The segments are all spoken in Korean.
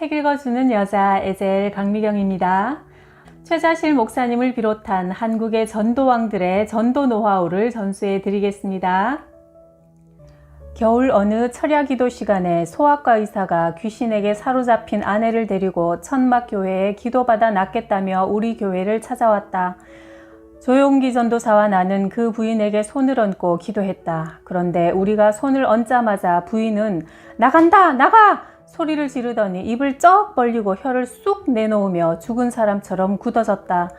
책 읽어주는 여자 에젤 강미경입니다. 최자실 목사님을 비롯한 한국의 전도왕들의 전도 노하우를 전수해 드리겠습니다. 겨울 어느 철야기도 시간에 소아과 의사가 귀신에게 사로잡힌 아내를 데리고 천막교회에 기도받아 낫겠다며 우리 교회를 찾아왔다. 조용기 전도사와 나는 그 부인에게 손을 얹고 기도했다. 그런데 우리가 손을 얹자마자 부인은 나간다! 나가! 소리를 지르더니 입을 쩍 벌리고 혀를 쑥 내놓으며 죽은 사람처럼 굳어졌다.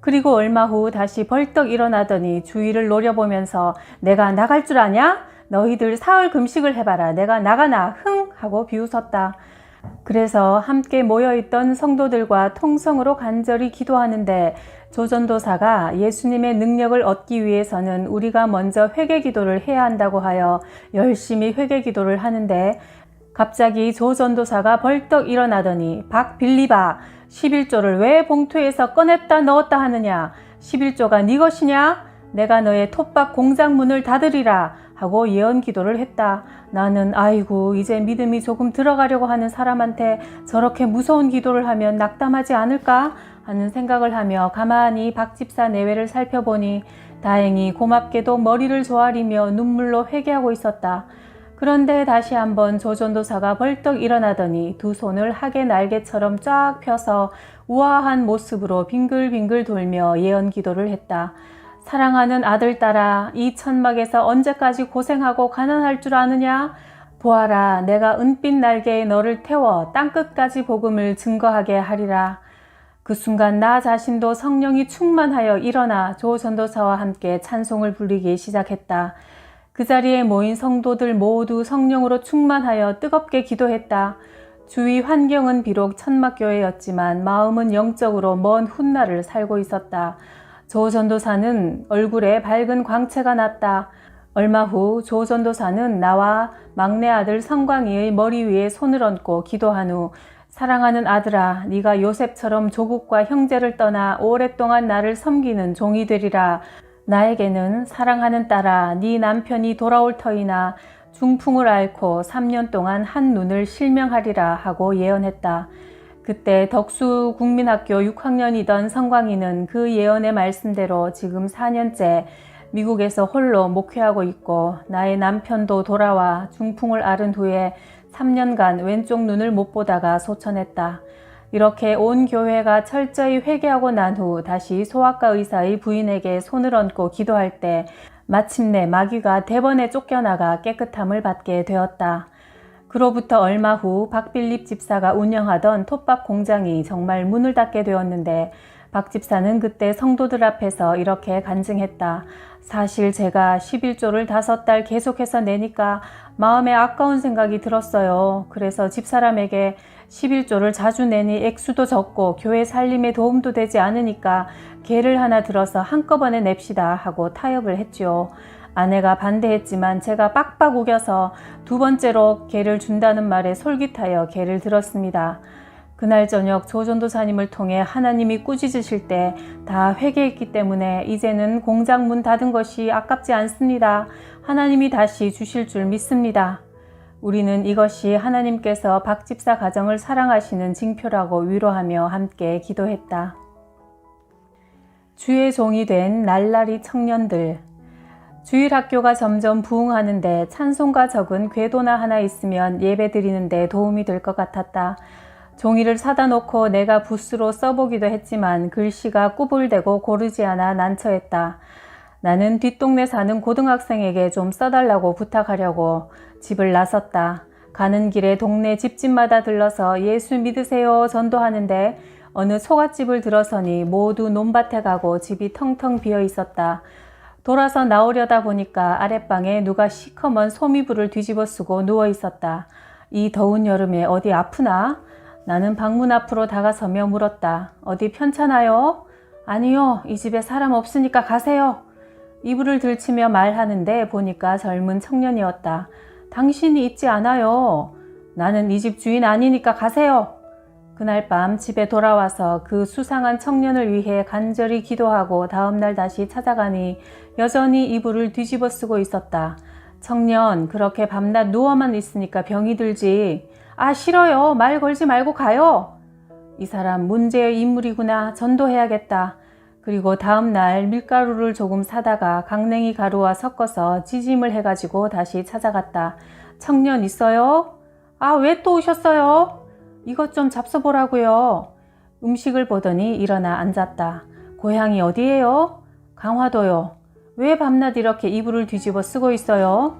그리고 얼마 후 다시 벌떡 일어나더니 주위를 노려보면서 내가 나갈 줄 아냐? 너희들 사흘 금식을 해봐라. 내가 나가나 흥! 하고 비웃었다. 그래서 함께 모여있던 성도들과 통성으로 간절히 기도하는데 조전도사가 예수님의 능력을 얻기 위해서는 우리가 먼저 회개 기도를 해야 한다고 하여 열심히 회개 기도를 하는데 갑자기 조전도사가 벌떡 일어나더니 박빌리바 11조를 왜 봉투에서 꺼냈다 넣었다 하느냐? 11조가 네 것이냐? 내가 너의 톱밥 공장 문을 닫으리라 하고 예언 기도를 했다. 나는 아이고 이제 믿음이 조금 들어가려고 하는 사람한테 저렇게 무서운 기도를 하면 낙담하지 않을까 하는 생각을 하며 가만히 박 집사 내외를 살펴보니 다행히 고맙게도 머리를 조아리며 눈물로 회개하고 있었다. 그런데 다시 한번 조전도사가 벌떡 일어나더니 두 손을 하계 날개처럼 쫙 펴서 우아한 모습으로 빙글빙글 돌며 예언 기도를 했다. 사랑하는 아들딸아, 이 천막에서 언제까지 고생하고 가난할 줄 아느냐? 보아라, 내가 은빛 날개에 너를 태워 땅끝까지 복음을 증거하게 하리라. 그 순간 나 자신도 성령이 충만하여 일어나 조 전도사와 함께 찬송을 부르기 시작했다. 그 자리에 모인 성도들 모두 성령으로 충만하여 뜨겁게 기도했다. 주위 환경은 비록 천막교회였지만 마음은 영적으로 먼 훗날을 살고 있었다. 조 전도사는 얼굴에 밝은 광채가 났다. 얼마 후 조 전도사는 나와 막내 아들 성광이의 머리 위에 손을 얹고 기도한 후 사랑하는 아들아, 네가 요셉처럼 조국과 형제를 떠나 오랫동안 나를 섬기는 종이 되리라. 나에게는 사랑하는 딸아, 네 남편이 돌아올 터이나 중풍을 앓고 3년 동안 한 눈을 실명하리라 하고 예언했다. 그때 덕수 국민학교 6학년이던 성광이는 그 예언의 말씀대로 지금 4년째 미국에서 홀로 목회하고 있고 나의 남편도 돌아와 중풍을 앓은 후에 3년간 왼쪽 눈을 못 보다가 소천했다. 이렇게 온 교회가 철저히 회개하고 난 후 다시 소아과 의사의 부인에게 손을 얹고 기도할 때 마침내 마귀가 대번에 쫓겨나가 깨끗함을 받게 되었다. 그로부터 얼마 후 박빌립 집사가 운영하던 톱밥 공장이 정말 문을 닫게 되었는데 박 집사는 그때 성도들 앞에서 이렇게 간증했다. 사실 제가 11조를 5달 계속해서 내니까 마음에 아까운 생각이 들었어요. 그래서 집사람에게 11조를 자주 내니 액수도 적고 교회 살림에 도움도 되지 않으니까 개를 하나 들어서 한꺼번에 냅시다 하고 타협을 했죠. 아내가 반대했지만 제가 빡빡 우겨서 두 번째로 개를 준다는 말에 솔깃하여 개를 들었습니다. 그날 저녁 조 전도사님을 통해 하나님이 꾸짖으실 때 다 회개했기 때문에 이제는 공장 문 닫은 것이 아깝지 않습니다. 하나님이 다시 주실 줄 믿습니다. 우리는 이것이 하나님께서 박 집사 가정을 사랑하시는 징표라고 위로하며 함께 기도했다. 주의 종이 된 날라리 청년들. 주일학교가 점점 부흥하는데 찬송가 적은 궤도나 하나 있으면 예배 드리는데 도움이 될 것 같았다. 종이를 사다 놓고 내가 붓으로 써보기도 했지만 글씨가 꾸불대고 고르지 않아 난처했다. 나는 뒷동네 사는 고등학생에게 좀 써달라고 부탁하려고 집을 나섰다. 가는 길에 동네 집집마다 들러서 예수 믿으세요 전도하는데 어느 소갓집을 들어서니 모두 논밭에 가고 집이 텅텅 비어 있었다. 돌아서 나오려다 보니까 아랫방에 누가 시커먼 소미불을 뒤집어 쓰고 누워 있었다. 이 더운 여름에 어디 아프나? 나는 방문 앞으로 다가서며 물었다. 어디 편찮아요? 아니요, 이 집에 사람 없으니까 가세요. 이불을 들치며 말하는데 보니까 젊은 청년이었다. 당신이 있지 않아요. 나는 이 집 주인 아니니까 가세요. 그날 밤 집에 돌아와서 그 수상한 청년을 위해 간절히 기도하고 다음날 다시 찾아가니 여전히 이불을 뒤집어 쓰고 있었다. 청년, 그렇게 밤낮 누워만 있으니까 병이 들지. 아, 싫어요. 말 걸지 말고 가요. 이 사람 문제의 인물이구나. 전도해야겠다. 그리고 다음 날 밀가루를 조금 사다가 강냉이 가루와 섞어서 찌짐을 해가지고 다시 찾아갔다. 청년 있어요? 아, 왜 또 오셨어요? 이것 좀 잡숴보라고요. 음식을 보더니 일어나 앉았다. 고향이 어디예요? 강화도요. 왜 밤낮 이렇게 이불을 뒤집어 쓰고 있어요?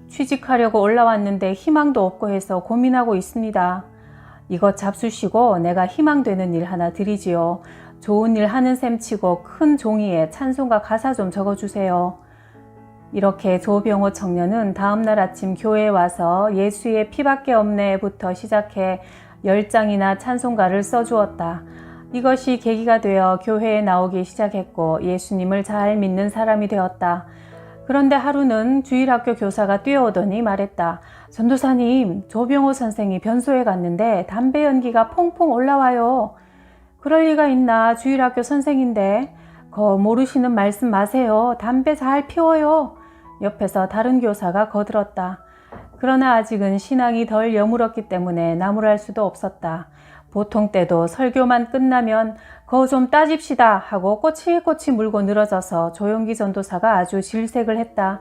취직하려고 올라왔는데 희망도 없고 해서 고민하고 있습니다. 이것 잡수시고 내가 희망되는 일 하나 드리지요. 좋은 일 하는 셈 치고 큰 종이에 찬송가 가사 좀 적어주세요. 이렇게 조병호 청년은 다음날 아침 교회에 와서 예수의 피밖에 없네부터 시작해 10장이나 찬송가를 써주었다. 이것이 계기가 되어 교회에 나오기 시작했고 예수님을 잘 믿는 사람이 되었다. 그런데 하루는 주일학교 교사가 뛰어오더니 말했다. 전도사님, 조병호 선생이 변소에 갔는데 담배 연기가 퐁퐁 올라와요. 그럴 리가 있나? 주일학교 선생인데. 모르시는 말씀 마세요. 담배 잘 피워요. 옆에서 다른 교사가 거들었다. 그러나 아직은 신앙이 덜 여물었기 때문에 나무랄 수도 없었다. 보통 때도 설교만 끝나면 거 좀 따집시다 하고 꼬치꼬치 물고 늘어져서 조용기 전도사가 아주 질색을 했다.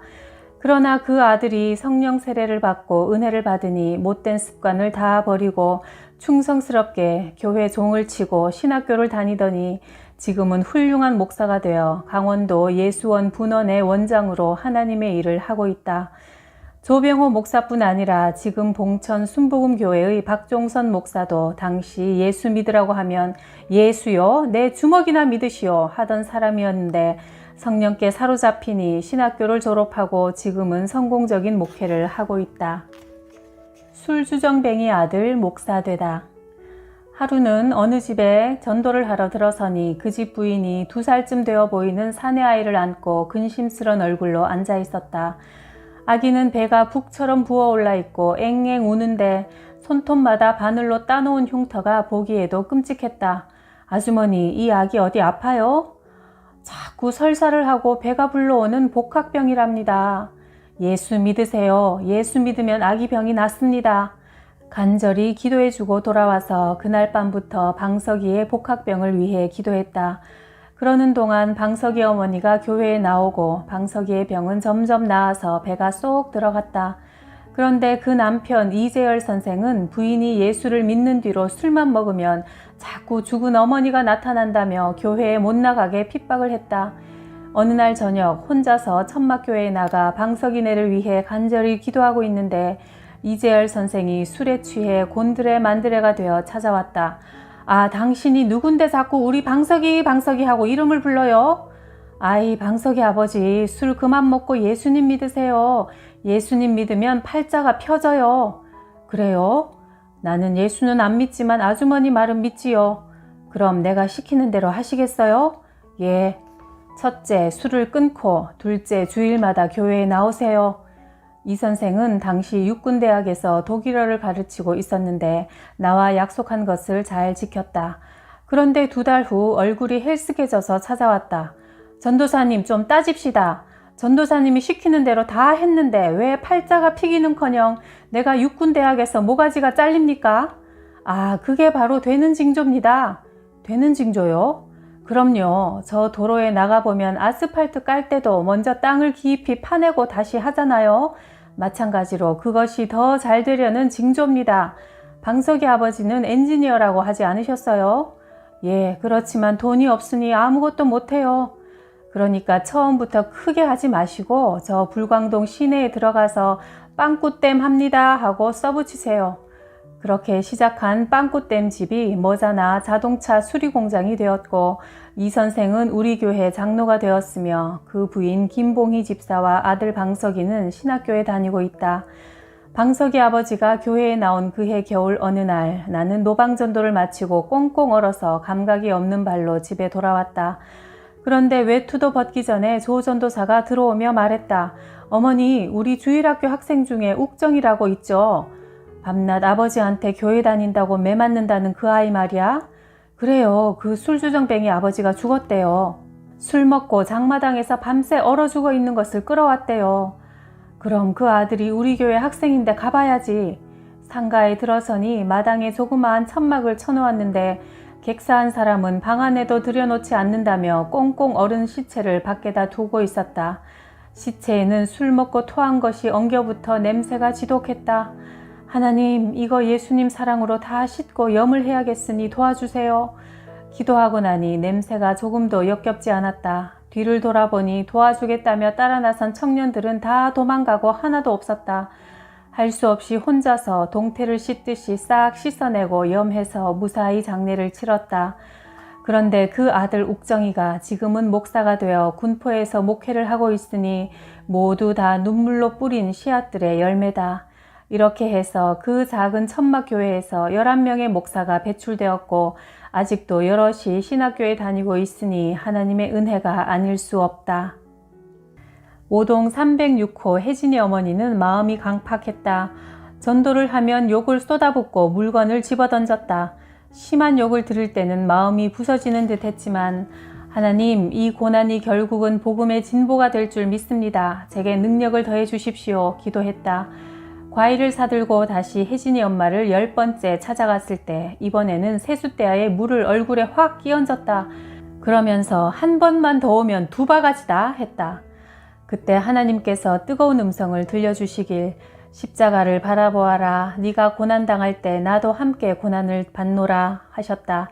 그러나 그 아들이 성령 세례를 받고 은혜를 받으니 못된 습관을 다 버리고 충성스럽게 교회 종을 치고 신학교를 다니더니 지금은 훌륭한 목사가 되어 강원도 예수원 분원의 원장으로 하나님의 일을 하고 있다. 조병호 목사뿐 아니라 지금 봉천 순복음교회의 박종선 목사도 당시 예수 믿으라고 하면 예수요? 내 주먹이나 믿으시오 하던 사람이었는데 성령께 사로잡히니 신학교를 졸업하고 지금은 성공적인 목회를 하고 있다. 술주정뱅이 아들 목사 되다. 하루는 어느 집에 전도를 하러 들어서니 그 집 부인이 2살쯤 되어 보이는 사내아이를 안고 근심스런 얼굴로 앉아 있었다. 아기는 배가 북처럼 부어올라 있고 앵앵 우는데 손톱마다 바늘로 따놓은 흉터가 보기에도 끔찍했다. 아주머니, 이 아기 어디 아파요? 자꾸 설사를 하고 배가 불러오는 복학병이랍니다. 예수 믿으세요. 예수 믿으면 아기 병이 낫습니다. 간절히 기도해주고 돌아와서 그날 밤부터 방석이의 복학병을 위해 기도했다. 그러는 동안 방석이 어머니가 교회에 나오고 방석이의 병은 점점 나아서 배가 쏙 들어갔다. 그런데 그 남편 이재열 선생은 부인이 예수를 믿는 뒤로 술만 먹으면 자꾸 죽은 어머니가 나타난다며 교회에 못 나가게 핍박을 했다. 어느 날 저녁 혼자서 천막교회에 나가 방석이네를 위해 간절히 기도하고 있는데 이재열 선생이 술에 취해 곤드레 만드레가 되어 찾아왔다. 아, 당신이 누군데 자꾸 우리 방석이 하고 이름을 불러요? 아이, 방석이 아버지, 술 그만 먹고 예수님 믿으세요. 예수님 믿으면 팔자가 펴져요. 그래요? 나는 예수는 안 믿지만 아주머니 말은 믿지요. 그럼 내가 시키는 대로 하시겠어요? 예. 첫째, 술을 끊고 둘째, 주일마다 교회에 나오세요. 이 선생은 당시 육군대학에서 독일어를 가르치고 있었는데 나와 약속한 것을 잘 지켰다. 그런데 2달 후 얼굴이 헬스케져서 찾아왔다. 전도사님 좀 따집시다. 전도사님이 시키는 대로 다 했는데 왜 팔자가 피기는커녕 내가 육군대학에서 모가지가 잘립니까? 아, 그게 바로 되는 징조입니다. 되는 징조요? 그럼요. 저 도로에 나가보면 아스팔트 깔 때도 먼저 땅을 깊이 파내고 다시 하잖아요. 마찬가지로 그것이 더 잘 되려는 징조입니다. 방석이 아버지는 엔지니어라고 하지 않으셨어요? 예, 그렇지만 돈이 없으니 아무것도 못해요. 그러니까 처음부터 크게 하지 마시고 저 불광동 시내에 들어가서 빵꾸댐 합니다 하고 써붙이세요. 그렇게 시작한 빵꾸댐 집이 머자나 자동차 수리공장이 되었고 이 선생은 우리 교회 장로가 되었으며 그 부인 김봉희 집사와 아들 방석이는 신학교에 다니고 있다. 방석이 아버지가 교회에 나온 그해 겨울 어느 날 나는 노방전도를 마치고 꽁꽁 얼어서 감각이 없는 발로 집에 돌아왔다. 그런데 외투도 벗기 전에 조 전도사가 들어오며 말했다. 어머니, 우리 주일학교 학생 중에 욱정이라고 있죠? 밤낮 아버지한테 교회 다닌다고 매 맞는다는 그 아이 말이야? 그래요. 그 술주정뱅이 아버지가 죽었대요. 술 먹고 장마당에서 밤새 얼어 죽어 있는 것을 끌어왔대요. 그럼 그 아들이 우리 교회 학생인데 가봐야지. 상가에 들어서니 마당에 조그마한 천막을 쳐놓았는데 객사한 사람은 방 안에도 들여놓지 않는다며 꽁꽁 얼은 시체를 밖에다 두고 있었다. 시체에는 술 먹고 토한 것이 엉겨붙어 냄새가 지독했다. 하나님, 이거 예수님 사랑으로 다 씻고 염을 해야겠으니 도와주세요. 기도하고 나니 냄새가 조금도 역겹지 않았다. 뒤를 돌아보니 도와주겠다며 따라 나선 청년들은 다 도망가고 하나도 없었다. 할 수 없이 혼자서 동태를 씻듯이 싹 씻어내고 염해서 무사히 장례를 치렀다. 그런데 그 아들 욱정이가 지금은 목사가 되어 군포에서 목회를 하고 있으니 모두 다 눈물로 뿌린 씨앗들의 열매다. 이렇게 해서 그 작은 천막교회에서 11명의 목사가 배출되었고 아직도 여럿이 신학교에 다니고 있으니 하나님의 은혜가 아닐 수 없다. 5동 306호 혜진이 어머니는 마음이 강팍했다. 전도를 하면 욕을 쏟아붓고 물건을 집어던졌다. 심한 욕을 들을 때는 마음이 부서지는 듯 했지만 하나님, 이 고난이 결국은 복음의 진보가 될 줄 믿습니다. 제게 능력을 더해 주십시오. 기도했다. 과일을 사들고 다시 혜진이 엄마를 10번째 찾아갔을 때 이번에는 세숫대야에 물을 얼굴에 확 끼얹었다. 그러면서 한 번만 더 오면 2바가지다 했다. 그때 하나님께서 뜨거운 음성을 들려주시길 십자가를 바라보아라. 네가 고난당할 때 나도 함께 고난을 받노라 하셨다.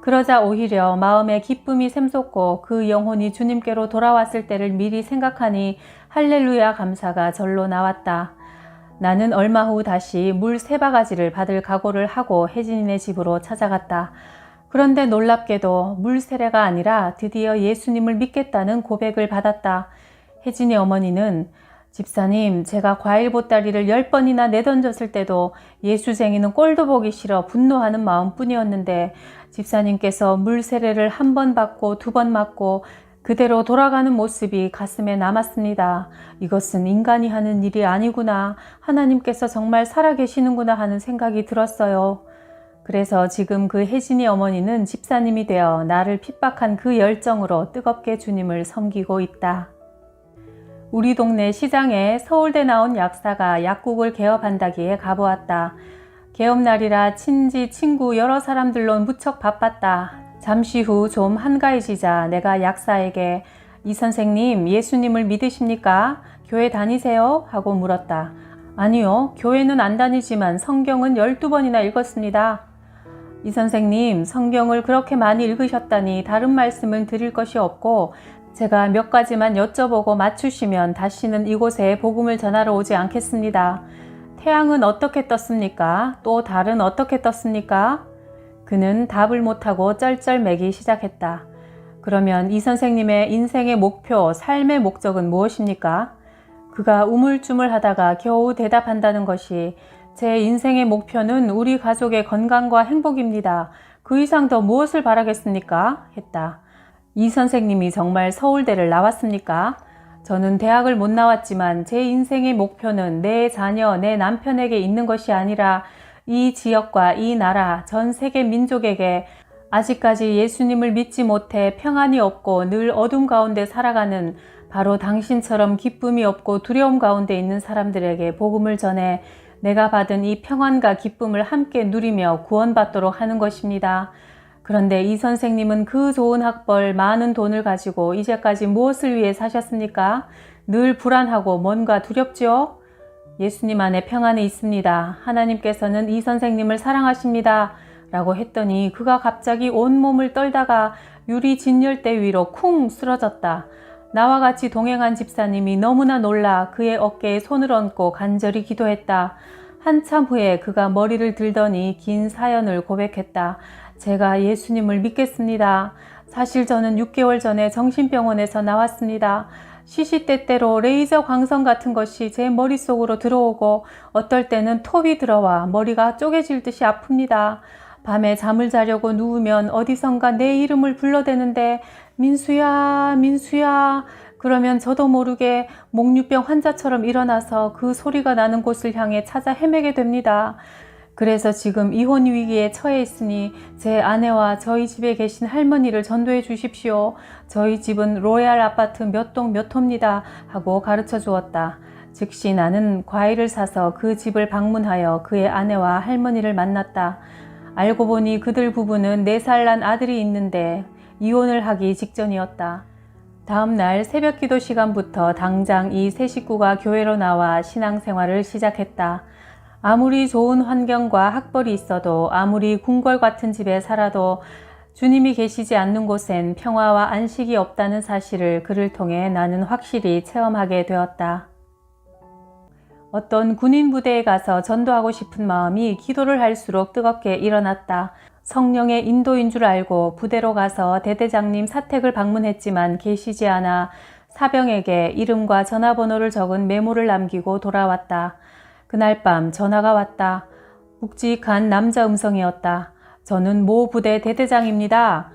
그러자 오히려 마음에 기쁨이 샘솟고 그 영혼이 주님께로 돌아왔을 때를 미리 생각하니 할렐루야 감사가 절로 나왔다. 나는 얼마 후 다시 물 3바가지를 받을 각오를 하고 혜진이네 집으로 찾아갔다. 그런데 놀랍게도 물 세례가 아니라 드디어 예수님을 믿겠다는 고백을 받았다. 혜진이 어머니는 집사님, 제가 과일 보따리를 10번이나 내던졌을 때도 예수쟁이는 꼴도 보기 싫어 분노하는 마음뿐이었는데 집사님께서 물 세례를 1번 받고 2번 맞고 그대로 돌아가는 모습이 가슴에 남았습니다. 이것은 인간이 하는 일이 아니구나. 하나님께서 정말 살아계시는구나 하는 생각이 들었어요. 그래서 지금 그 혜진이 어머니는 집사님이 되어 나를 핍박한 그 열정으로 뜨겁게 주님을 섬기고 있다. 우리 동네 시장에 서울대 나온 약사가 약국을 개업한다기에 가보았다. 개업날이라 친지, 친구 여러 사람들로 무척 바빴다. 잠시 후 좀 한가해지자 내가 약사에게 이 선생님 예수님을 믿으십니까? 교회 다니세요? 하고 물었다. 아니요, 교회는 안 다니지만 성경은 12번이나 읽었습니다. 이 선생님, 성경을 그렇게 많이 읽으셨다니 다른 말씀을 드릴 것이 없고 제가 몇 가지만 여쭤보고 맞추시면 다시는 이곳에 복음을 전하러 오지 않겠습니다. 태양은 어떻게 떴습니까? 또 달은 어떻게 떴습니까? 그는 답을 못하고 쩔쩔매기 시작했다. 그러면 이 선생님의 인생의 목표, 삶의 목적은 무엇입니까? 그가 우물쭈물하다가 겨우 대답한다는 것이 제 인생의 목표는 우리 가족의 건강과 행복입니다. 그 이상 더 무엇을 바라겠습니까? 했다. 이 선생님이 정말 서울대를 나왔습니까? 저는 대학을 못 나왔지만 제 인생의 목표는 내 자녀, 내 남편에게 있는 것이 아니라 이 지역과 이 나라, 전 세계 민족에게 아직까지 예수님을 믿지 못해 평안이 없고 늘 어둠 가운데 살아가는 바로 당신처럼 기쁨이 없고 두려움 가운데 있는 사람들에게 복음을 전해 내가 받은 이 평안과 기쁨을 함께 누리며 구원받도록 하는 것입니다. 그런데 이 선생님은 그 좋은 학벌, 많은 돈을 가지고 이제까지 무엇을 위해 사셨습니까? 늘 불안하고 뭔가 두렵죠? 예수님 안에 평안이 있습니다. 하나님께서는 이 선생님을 사랑하십니다. 라고 했더니 그가 갑자기 온몸을 떨다가 유리 진열대 위로 쿵 쓰러졌다. 나와 같이 동행한 집사님이 너무나 놀라 그의 어깨에 손을 얹고 간절히 기도했다. 한참 후에 그가 머리를 들더니 긴 사연을 고백했다. 제가 예수님을 믿겠습니다. 사실 저는 6개월 전에 정신병원에서 나왔습니다. 시시때때로 레이저 광선 같은 것이 제 머릿속으로 들어오고 어떨 때는 톱이 들어와 머리가 쪼개질 듯이 아픕니다. 밤에 잠을 자려고 누우면 어디선가 내 이름을 불러대는데 민수야, 민수야. 그러면 저도 모르게 목류병 환자처럼 일어나서 그 소리가 나는 곳을 향해 찾아 헤매게 됩니다. 그래서 지금 이혼 위기에 처해 있으니 제 아내와 저희 집에 계신 할머니를 전도해 주십시오. 저희 집은 로얄 아파트 몇 동 몇 호입니다. 하고 가르쳐 주었다. 즉시 나는 과일을 사서 그 집을 방문하여 그의 아내와 할머니를 만났다. 알고 보니 그들 부부는 4살 난 아들이 있는데 이혼을 하기 직전이었다. 다음 날 새벽 기도 시간부터 당장 이 세 식구가 교회로 나와 신앙생활을 시작했다. 아무리 좋은 환경과 학벌이 있어도, 아무리 궁궐 같은 집에 살아도 주님이 계시지 않는 곳엔 평화와 안식이 없다는 사실을 그를 통해 나는 확실히 체험하게 되었다. 어떤 군인 부대에 가서 전도하고 싶은 마음이 기도를 할수록 뜨겁게 일어났다. 성령의 인도인 줄 알고 부대로 가서 대대장님 사택을 방문했지만 계시지 않아 사병에게 이름과 전화번호를 적은 메모를 남기고 돌아왔다. 그날 밤 전화가 왔다. 묵직한 남자 음성이었다. 저는 모 부대 대대장입니다.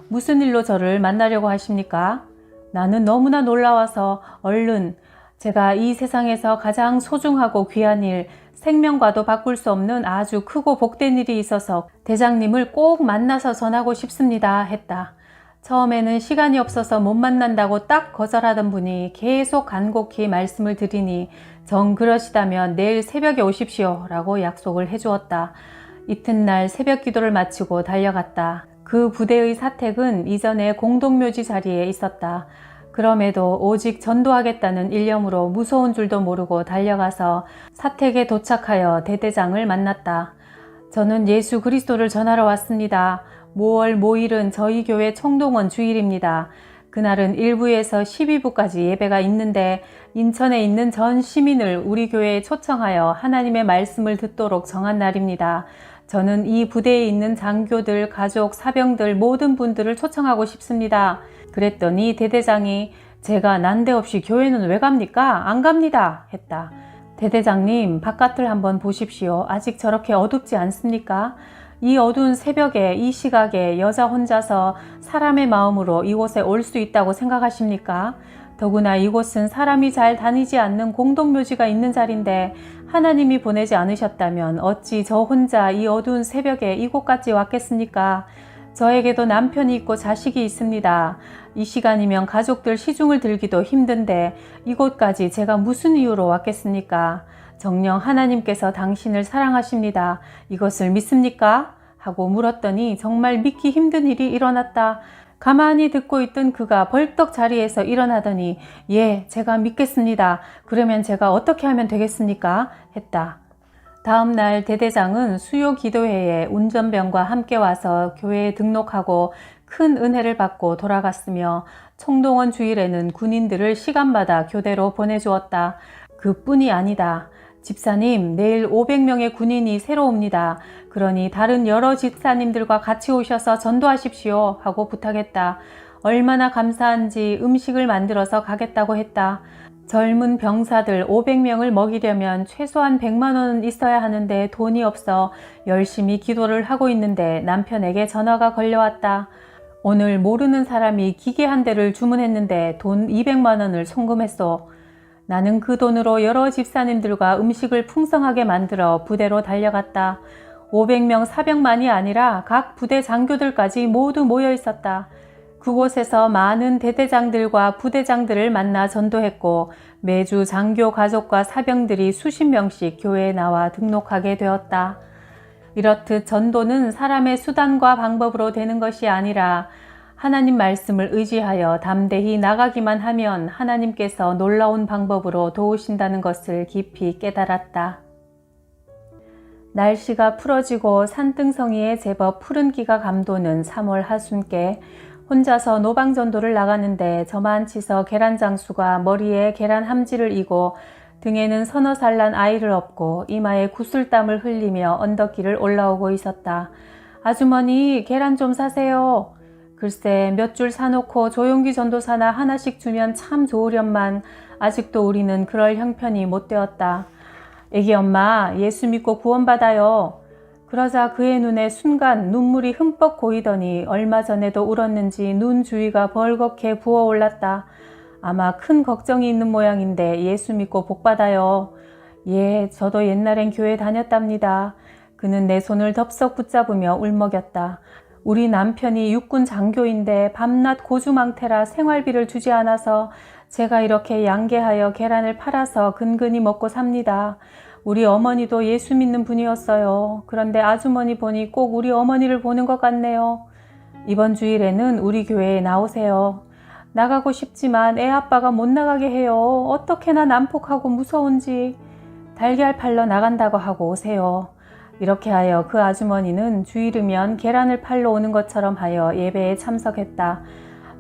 무슨 일로 저를 만나려고 하십니까? 나는 너무나 놀라워서 얼른 제가 이 세상에서 가장 소중하고 귀한 일, 생명과도 바꿀 수 없는 아주 크고 복된 일이 있어서 대장님을 꼭 만나서 전하고 싶습니다 했다. 처음에는 시간이 없어서 못 만난다고 딱 거절하던 분이 계속 간곡히 말씀을 드리니 정 그러시다면 내일 새벽에 오십시오 라고 약속을 해주었다. 이튿날 새벽 기도를 마치고 달려갔다. 그 부대의 사택은 이전에 공동묘지 자리에 있었다. 그럼에도 오직 전도하겠다는 일념으로 무서운 줄도 모르고 달려가서 사택에 도착하여 대대장을 만났다. 저는 예수 그리스도를 전하러 왔습니다. 모월 모일은 저희 교회 총동원 주일입니다. 그날은 1부에서 12부까지 예배가 있는데 인천에 있는 전 시민을 우리 교회에 초청하여 하나님의 말씀을 듣도록 정한 날입니다. 저는 이 부대에 있는 장교들, 가족, 사병들 모든 분들을 초청하고 싶습니다. 그랬더니 대대장이 제가 난데없이 교회는 왜 갑니까? 안 갑니다 했다. 대대장님, 바깥을 한번 보십시오. 아직 저렇게 어둡지 않습니까? 이 어두운 새벽에 이 시각에 여자 혼자서 사람의 마음으로 이곳에 올 수 있다고 생각하십니까? 더구나 이곳은 사람이 잘 다니지 않는 공동묘지가 있는 자리인데 하나님이 보내지 않으셨다면 어찌 저 혼자 이 어두운 새벽에 이곳까지 왔겠습니까? 저에게도 남편이 있고 자식이 있습니다. 이 시간이면 가족들 시중을 들기도 힘든데 이곳까지 제가 무슨 이유로 왔겠습니까? 정녕 하나님께서 당신을 사랑하십니다. 이것을 믿습니까? 하고 물었더니 정말 믿기 힘든 일이 일어났다. 가만히 듣고 있던 그가 벌떡 자리에서 일어나더니 예, 제가 믿겠습니다. 그러면 제가 어떻게 하면 되겠습니까? 했다. 다음 날 대대장은 수요 기도회에 운전병과 함께 와서 교회에 등록하고 큰 은혜를 받고 돌아갔으며 총동원 주일에는 군인들을 시간마다 교대로 보내주었다. 그뿐이 아니다. 집사님, 내일 500명의 군인이 새로 옵니다. 그러니 다른 여러 집사님들과 같이 오셔서 전도하십시오 하고 부탁했다. 얼마나 감사한지 음식을 만들어서 가겠다고 했다. 젊은 병사들 500명을 먹이려면 최소한 100만 원은 있어야 하는데 돈이 없어 열심히 기도를 하고 있는데 남편에게 전화가 걸려왔다. 오늘 모르는 사람이 기계 한 대를 주문했는데 돈 200만 원을 송금했소. 나는 그 돈으로 여러 집사님들과 음식을 풍성하게 만들어 부대로 달려갔다. 500명 사병만이 아니라 각 부대 장교들까지 모두 모여 있었다. 그곳에서 많은 대대장들과 부대장들을 만나 전도했고 매주 장교 가족과 사병들이 수십 명씩 교회에 나와 등록하게 되었다. 이렇듯 전도는 사람의 수단과 방법으로 되는 것이 아니라 하나님 말씀을 의지하여 담대히 나가기만 하면 하나님께서 놀라운 방법으로 도우신다는 것을 깊이 깨달았다. 날씨가 풀어지고 산등성이에 제법 푸른 기가 감도는 3월 하순께 혼자서 노방전도를 나가는데 저만치서 계란장수가 머리에 계란 함지를 이고 등에는 서너 살 난 아이를 업고 이마에 구슬땀을 흘리며 언덕길을 올라오고 있었다. 아주머니, 계란 좀 사세요. 글쎄 몇 줄 사놓고 조용기 전도사나 하나씩 주면 참 좋으련만 아직도 우리는 그럴 형편이 못 되었다. 애기 엄마, 예수 믿고 구원받아요. 그러자 그의 눈에 순간 눈물이 흠뻑 고이더니 얼마 전에도 울었는지 눈 주위가 벌겋게 부어올랐다. 아마 큰 걱정이 있는 모양인데 예수 믿고 복받아요. 예, 저도 옛날엔 교회 다녔답니다. 그는 내 손을 덥석 붙잡으며 울먹였다. 우리 남편이 육군 장교인데 밤낮 고주망태라 생활비를 주지 않아서 제가 이렇게 양계하여 계란을 팔아서 근근히 먹고 삽니다. 우리 어머니도 예수 믿는 분이었어요. 그런데 아주머니 보니 꼭 우리 어머니를 보는 것 같네요. 이번 주일에는 우리 교회에 나오세요. 나가고 싶지만 애 아빠가 못 나가게 해요. 어떻게나 난폭하고 무서운지. 달걀 팔러 나간다고 하고 오세요. 이렇게 하여 그 아주머니는 주일이면 계란을 팔러 오는 것처럼 하여 예배에 참석했다.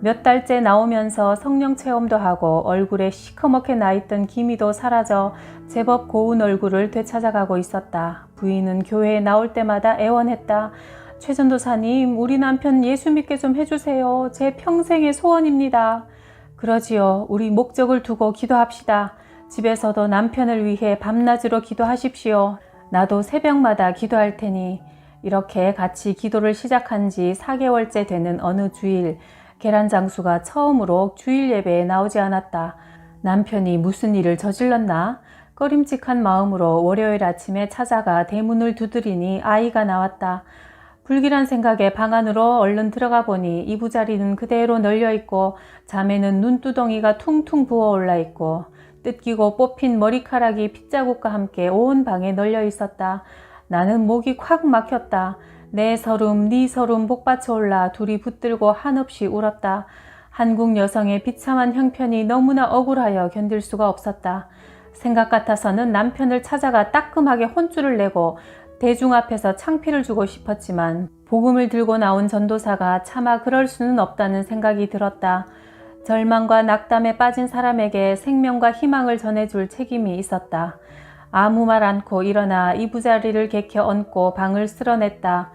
몇 달째 나오면서 성령 체험도 하고 얼굴에 시커멓게 나있던 기미도 사라져 제법 고운 얼굴을 되찾아가고 있었다. 부인은 교회에 나올 때마다 애원했다. 최 전도사님, 우리 남편 예수 믿게 좀 해주세요. 제 평생의 소원입니다. 그러지요. 우리 목적을 두고 기도합시다. 집에서도 남편을 위해 밤낮으로 기도하십시오. 나도 새벽마다 기도할 테니. 이렇게 같이 기도를 시작한 지 4개월째 되는 어느 주일, 계란 장수가 처음으로 주일 예배에 나오지 않았다. 남편이 무슨 일을 저질렀나? 꺼림칙한 마음으로 월요일 아침에 찾아가 대문을 두드리니 아이가 나왔다. 불길한 생각에 방 안으로 얼른 들어가 보니 이부자리는 그대로 널려있고 자매는 눈두덩이가 퉁퉁 부어올라 있고 뜯기고 뽑힌 머리카락이 핏자국과 함께 온 방에 널려 있었다. 나는 목이 콱 막혔다. 내 서름 네 서름 복받쳐 올라 둘이 붙들고 한없이 울었다. 한국 여성의 비참한 형편이 너무나 억울하여 견딜 수가 없었다. 생각 같아서는 남편을 찾아가 따끔하게 혼쭐을 내고 대중 앞에서 창피를 주고 싶었지만 복음을 들고 나온 전도사가 차마 그럴 수는 없다는 생각이 들었다. 절망과 낙담에 빠진 사람에게 생명과 희망을 전해줄 책임이 있었다. 아무 말 않고 일어나 이부자리를 개켜 얹고 방을 쓸어냈다.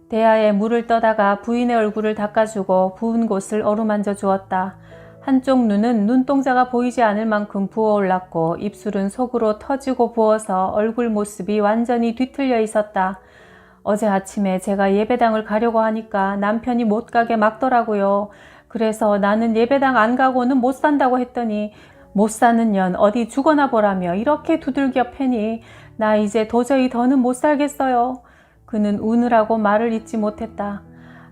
대야에 물을 떠다가 부인의 얼굴을 닦아주고 부은 곳을 어루만져 주었다. 한쪽 눈은 눈동자가 보이지 않을 만큼 부어올랐고 입술은 속으로 터지고 부어서 얼굴 모습이 완전히 뒤틀려 있었다. 어제 아침에 제가 예배당을 가려고 하니까 남편이 못 가게 막더라고요. 그래서 나는 예배당 안 가고는 못 산다고 했더니 못 사는 년 어디 죽어나 보라며 이렇게 두들겨 패니 나 이제 도저히 더는 못 살겠어요. 그는 우느라고 말을 잇지 못했다.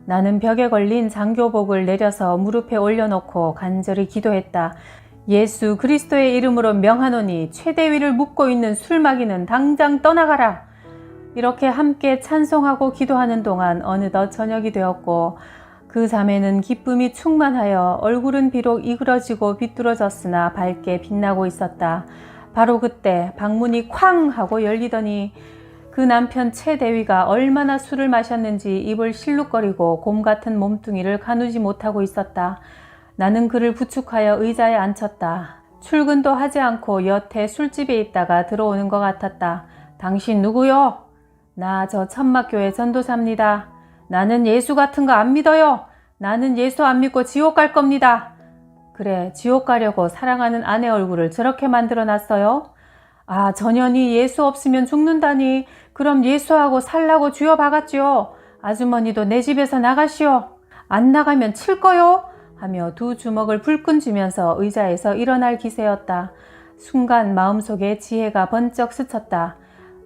나는 벽에 걸린 장교복을 내려서 무릎에 올려놓고 간절히 기도했다. 예수 그리스도의 이름으로 명하노니 최대위를 묶고 있는 술마귀는 당장 떠나가라. 이렇게 함께 찬송하고 기도하는 동안 어느덧 저녁이 되었고 그 자매는 기쁨이 충만하여 얼굴은 비록 이그러지고 비뚤어졌으나 밝게 빛나고 있었다. 바로 그때 방문이 쾅 하고 열리더니 그 남편 최 대위가 얼마나 술을 마셨는지 입을 실룩거리고 곰 같은 몸뚱이를 가누지 못하고 있었다. 나는 그를 부축하여 의자에 앉혔다. 출근도 하지 않고 여태 술집에 있다가 들어오는 것 같았다. 당신 누구요? 나 저 천막교회 전도사입니다. 나는 예수 같은 거 안 믿어요. 나는 예수 안 믿고 지옥 갈 겁니다. 그래, 지옥 가려고 사랑하는 아내 얼굴을 저렇게 만들어 놨어요? 아, 전현이 예수 없으면 죽는다니. 그럼 예수하고 살라고 쥐어 박았지요. 아주머니도 내 집에서 나가시오. 안 나가면 칠 거요? 하며 두 주먹을 불끈 쥐면서 의자에서 일어날 기세였다. 순간 마음속에 지혜가 번쩍 스쳤다.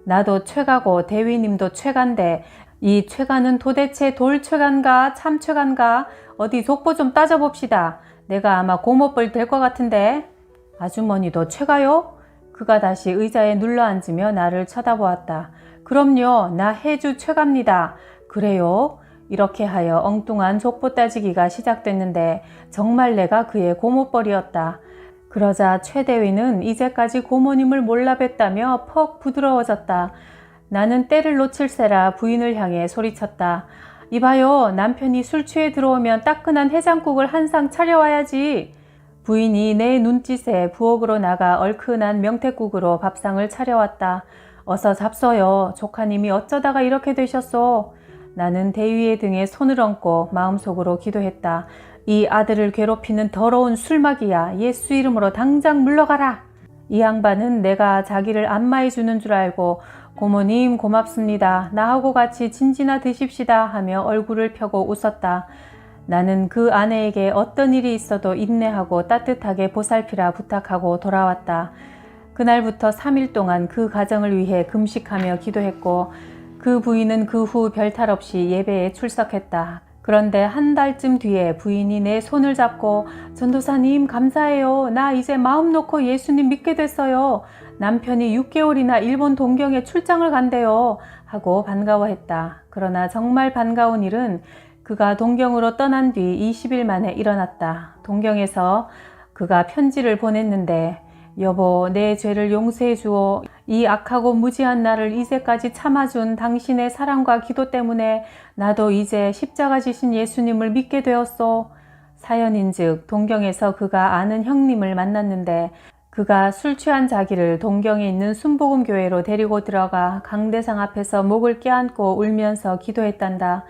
나도 최가고 대위님도 최간데 이 최가는 도대체 돌최간가 참최간가 어디 속보 좀 따져봅시다. 내가 아마 고모뻘 될 것 같은데. 아주머니도 최가요? 그가 다시 의자에 눌러앉으며 나를 쳐다보았다. 그럼요, 나 해주 최갑니다. 그래요? 이렇게 하여 엉뚱한 족보 따지기가 시작됐는데 정말 내가 그의 고모뻘이었다. 그러자 최 대위는 이제까지 고모님을 몰라 뵀다며 퍽 부드러워졌다. 나는 때를 놓칠세라 부인을 향해 소리쳤다. 이봐요, 남편이 술 취해 들어오면 따끈한 해장국을 한 상 차려와야지. 부인이 내 눈짓에 부엌으로 나가 얼큰한 명태국으로 밥상을 차려왔다. 어서 잡숴요. 조카님이 어쩌다가 이렇게 되셨소. 나는 대위의 등에 손을 얹고 마음속으로 기도했다. 이 아들을 괴롭히는 더러운 술마귀야. 예수 이름으로 당장 물러가라. 이 양반은 내가 자기를 안마해 주는 줄 알고 고모님 고맙습니다. 나하고 같이 진지나 드십시다 하며 얼굴을 펴고 웃었다. 나는 그 아내에게 어떤 일이 있어도 인내하고 따뜻하게 보살피라 부탁하고 돌아왔다. 그날부터 3일 동안 그 가정을 위해 금식하며 기도했고 그 부인은 그 후 별탈 없이 예배에 출석했다. 그런데 한 달쯤 뒤에 부인이 내 손을 잡고 전도사님 감사해요. 나 이제 마음 놓고 예수님 믿게 됐어요. 남편이 6개월이나 일본 동경에 출장을 간대요. 하고 반가워했다. 그러나 정말 반가운 일은 그가 동경으로 떠난 뒤 20일 만에 일어났다. 동경에서 그가 편지를 보냈는데 여보, 내 죄를 용서해 주오. 이 악하고 무지한 나를 이제까지 참아준 당신의 사랑과 기도 때문에 나도 이제 십자가 지신 예수님을 믿게 되었소. 사연인즉 동경에서 그가 아는 형님을 만났는데 그가 술 취한 자기를 동경에 있는 순복음 교회로 데리고 들어가 강대상 앞에서 목을 껴안고 울면서 기도했단다.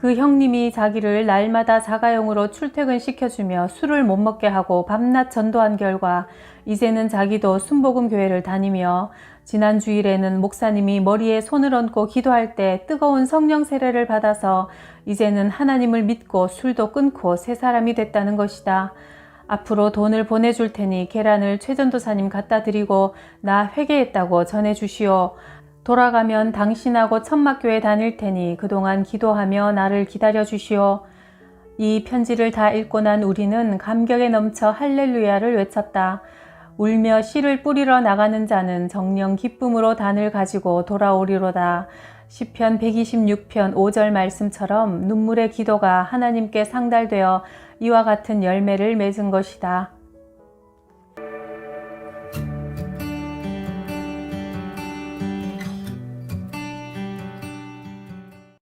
그 형님이 자기를 날마다 자가용으로 출퇴근시켜주며 술을 못 먹게 하고 밤낮 전도한 결과 이제는 자기도 순복음 교회를 다니며 지난 주일에는 목사님이 머리에 손을 얹고 기도할 때 뜨거운 성령 세례를 받아서 이제는 하나님을 믿고 술도 끊고 새 사람이 됐다는 것이다. 앞으로 돈을 보내줄 테니 계란을 최 전도사님 갖다 드리고 나 회개했다고 전해주시오. 돌아가면 당신하고 천막교회 다닐 테니 그동안 기도하며 나를 기다려 주시오. 이 편지를 다 읽고 난 우리는 감격에 넘쳐 할렐루야를 외쳤다. 울며 씨를 뿌리러 나가는 자는 정령 기쁨으로 단을 가지고 돌아오리로다. 시편 126편 5절 말씀처럼 눈물의 기도가 하나님께 상달되어 이와 같은 열매를 맺은 것이다.